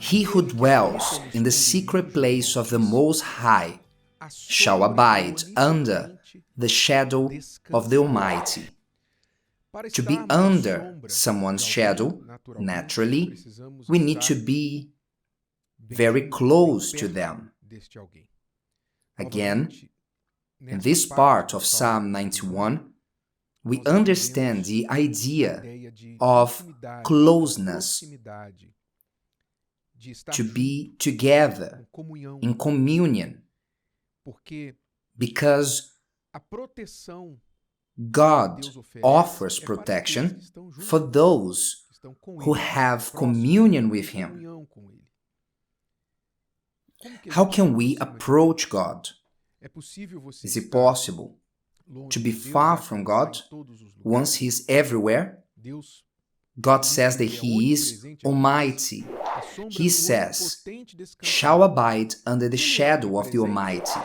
He who dwells in the secret place of the Most High shall abide under the shadow of the Almighty. To be under someone's shadow, naturally, we need to be very close to them. Again, in this part of Psalm 91, we understand the idea of closeness, to be together in communion, because God offers protection for those who have communion with Him. How can we approach God? Is it possible to be far from God once He is everywhere? God says that He is Almighty. He says, shall abide under the shadow of the Almighty.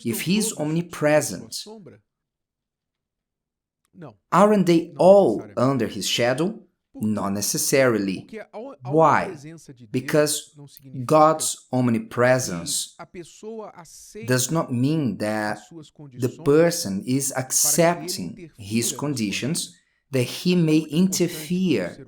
If He is omnipresent, aren't they all under His shadow? Not necessarily. Why? Because God's omnipresence does not mean that the person is accepting His conditions, that He may interfere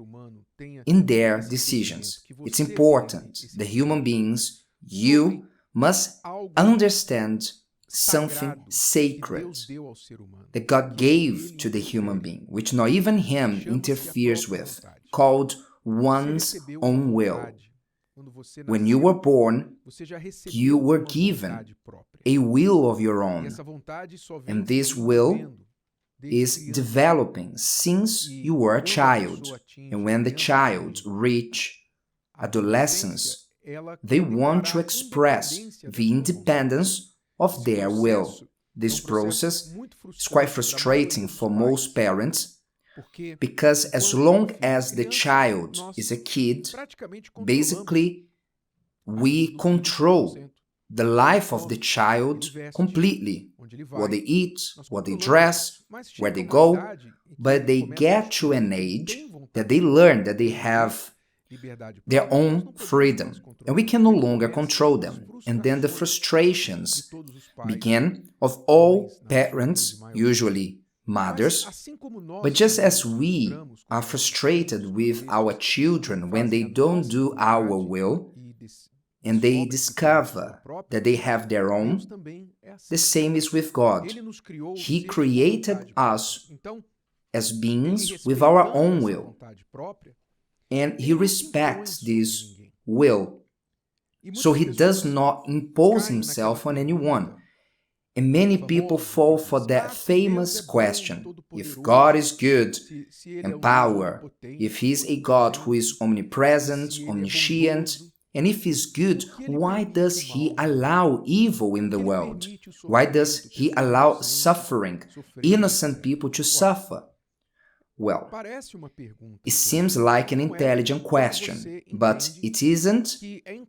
in their decisions. It's important that human beings, you, must understand something sacred that God gave to the human being, which not even Him interferes with, called one's own will. When you were born, you were given a will of your own, and this will is developing since you were a child. And when the child reaches adolescence, they want to express the independence of their will. This process is quite frustrating for most parents, because as long as the child is a kid, basically we control the life of the child completely. What they eat, what they dress, where they go, but they get to an age that they learn that they have their own freedom, and we can no longer control them. And then the frustrations begin of all parents, usually mothers. But just as we are frustrated with our children when they don't do our will, and they discover that they have their own, the same is with God. He created us as beings with our own will, and He respects this will. So He does not impose Himself on anyone. And many people fall for that famous question: if God is good and power, if He is a God who is omnipresent, omniscient, and if He's good, why does He allow evil in the world? Why does He allow suffering, innocent people to suffer? Well, it seems like an intelligent question, but it isn't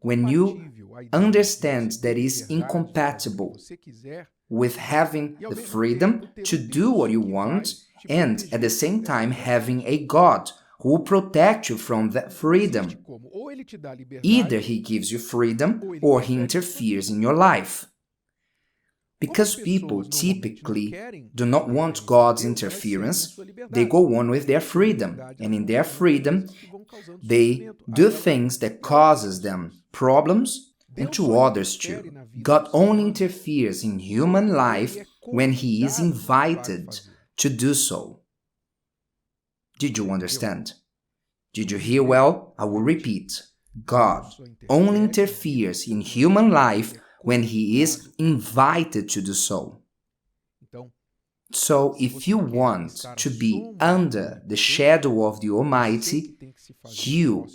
when you understand that it is incompatible with having the freedom to do what you want and at the same time having a God who will protect you from that freedom. Either He gives you freedom or He interferes in your life. Because people typically do not want God's interference, they go on with their freedom, and in their freedom, they do things that causes them problems and to others too. God only interferes in human life when He is invited to do so. Did you understand? Did you hear well? I will repeat. God only interferes in human life when He is invited to do so. So, if you want to be under the shadow of the Almighty, you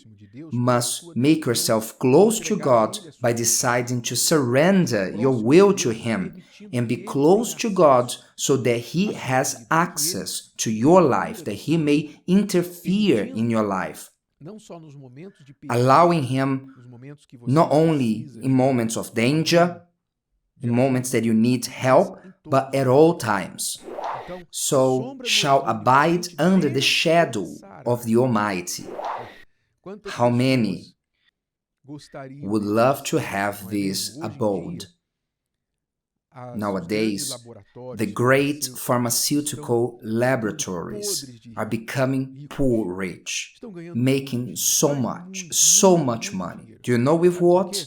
must make yourself close to God by deciding to surrender your will to Him and be close to God so that He has access to your life, that He may interfere in your life, allowing Him not only in moments of danger, in moments that you need help, but at all times. So shall abide under the shadow of the Almighty. How many would love to have this abode. Nowadays, the great pharmaceutical laboratories are becoming poor rich, making so much money. Do you know with what?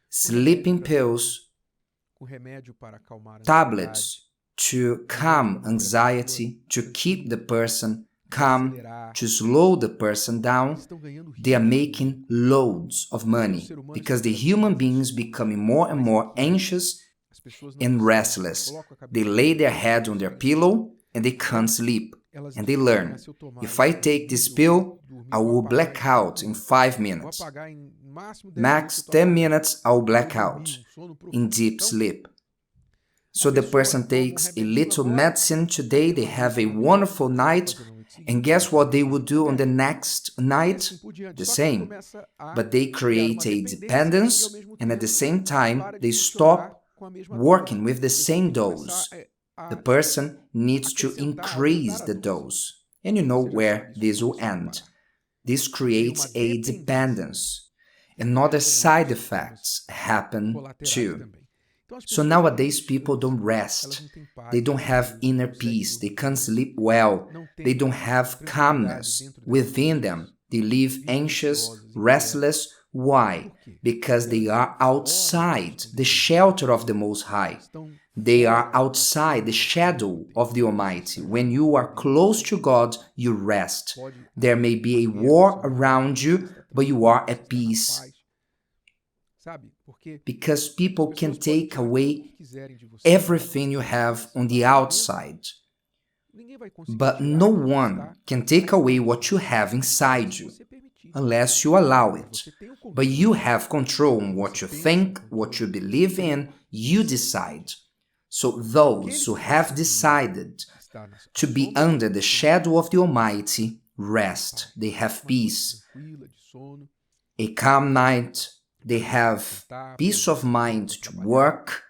Sleeping pills, tablets to calm anxiety, to keep the person calm, to slow the person down. They are making loads of money because the human beings becoming more and more anxious and restless. They lay their head on their pillow and they can't sleep. And they learn, if I take this pill, I will black out in 5 minutes. Max 10 minutes, I will black out in deep sleep. So the person takes a little medicine today, they have a wonderful night, and guess what they will do on the next night? The same. But they create a dependence, and at the same time, they stop working with the same dose. The person needs to increase the dose. And you know where this will end. This creates a dependence. And other side effects happen too. So nowadays people don't rest. They don't have inner peace. They can't sleep well. They don't have calmness within them. They live anxious, restless. Why? Because they are outside the shelter of the Most High. They are outside the shadow of the Almighty. When you are close to God, you rest. There may be a war around you, but you are at peace. Because people can take away everything you have on the outside. But no one can take away what you have inside you, unless you allow it. But you have control on what you think, what you believe in, you decide. So those who have decided to be under the shadow of the Almighty rest. They have peace, a calm night. They have peace of mind to work.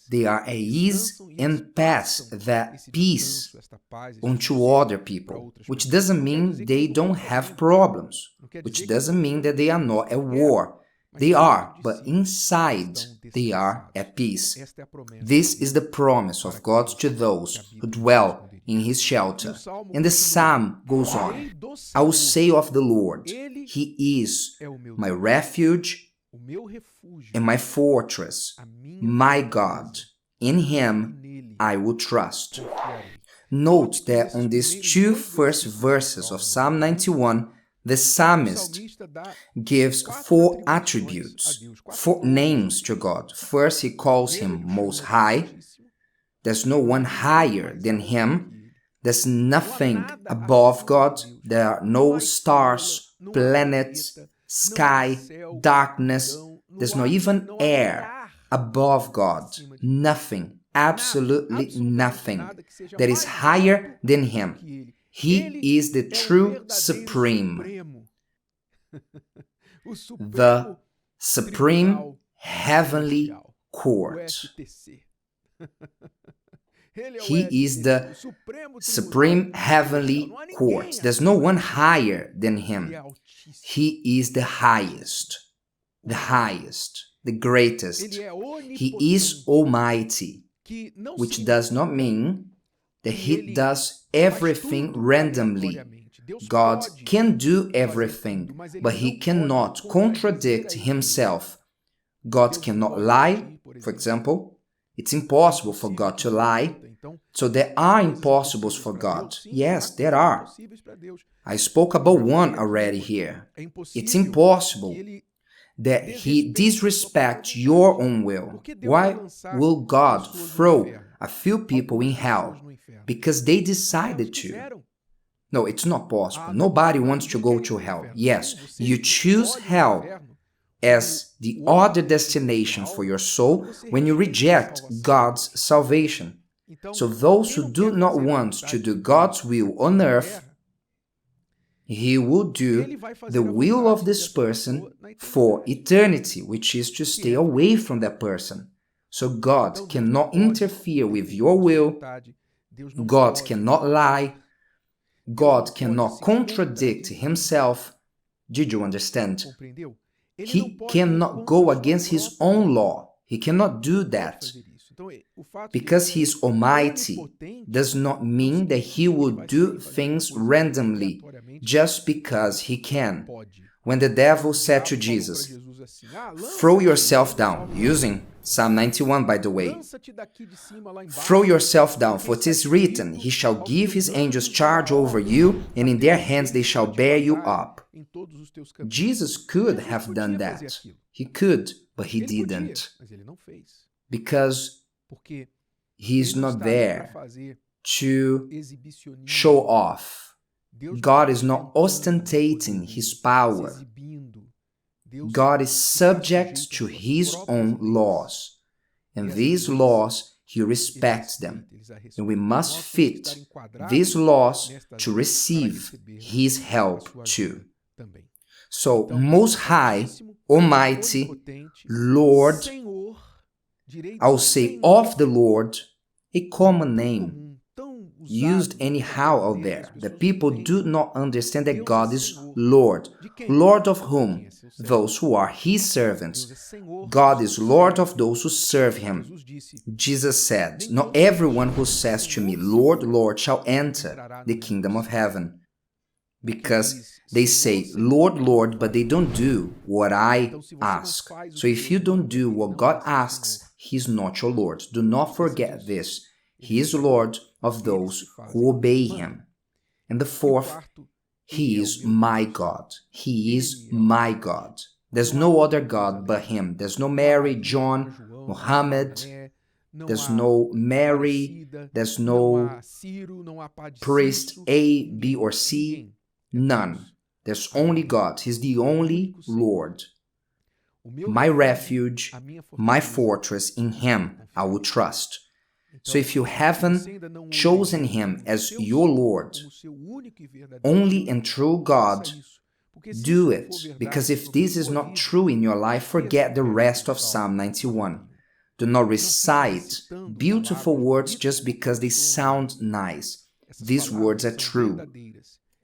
They are at ease and pass that peace onto other people, which doesn't mean they don't have problems, which doesn't mean that they are not at war. They are, but inside they are at peace. This is the promise of God to those who dwell in His shelter. And the psalm goes on, I will say of the Lord, He is my refuge and my fortress, my God. In Him I will trust. Note that on these two first verses of Psalm 91, the psalmist gives 4 attributes, 4 names to God. First, he calls Him Most High. There's no one higher than Him. There's nothing above God. There are no stars, planets, sky, darkness. There's not even air above God. Nothing, absolutely nothing that is higher than Him. He is the true supreme, the supreme heavenly court. He is the supreme heavenly court. There's no one higher than Him. He is the highest, the greatest. He is almighty, which does not mean that He does everything randomly. God can do everything, but He cannot contradict Himself. God cannot lie, for example. It's impossible for God to lie. So there are impossibles for God. Yes, there are. I spoke about one already here. It's impossible that He disrespects your own will. Why will God throw a few people in hell? Because they decided to. No, it's not possible. Nobody wants to go to hell. Yes, you choose hell as the other destination for your soul when you reject God's salvation. So those who do not want to do God's will on earth, He will do the will of this person for eternity, which is to stay away from that person. So God cannot interfere with your will. God cannot lie. God cannot contradict Himself. Did you understand? He cannot go against his own law. He cannot do that. Because he is almighty does not mean that he will do things randomly just because he can. When the devil said to Jesus, "Throw yourself down," using Psalm 91, by the way, "Throw yourself down, for it is written, he shall give his angels charge over you, and in their hands they shall bear you up." Jesus could have done that. He could, but he didn't. Because he is not there to show off. God is not ostentating his power. God is subject to his own laws. And these laws, he respects them. And we must fit these laws to receive his help too. So, Most High, Almighty, Lord, I'll say of the Lord, a common name used anyhow out there, that people do not understand that God is Lord. Lord of whom? Those who are his servants. God is Lord of those who serve him. Jesus said, "Not everyone who says to me, 'Lord, Lord,' shall enter the kingdom of heaven." Because they say, "Lord, Lord," but they don't do what I ask. So if you don't do what God asks, he's not your Lord. Do not forget this. He is Lord of those who obey him. And the fourth, he is my God. He is my God. There's no other God but him. There's no Mary, John, Muhammad. There's no Mary. There's no priest A, B, or C. None. There's only God. He's the only Lord. My refuge, my fortress, in him I will trust. So if you haven't chosen him as your Lord, only and true God, do it. Because if this is not true in your life, forget the rest of Psalm 91. Do not recite beautiful words just because they sound nice. These words are true.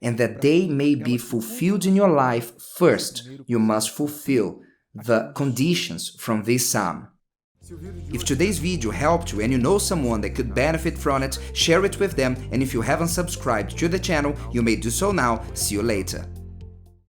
And that they may be fulfilled in your life, first, you must fulfill the conditions from this psalm. If today's video helped you and you know someone that could benefit from it, share it with them, and if you haven't subscribed to the channel, you may do so now. See you later.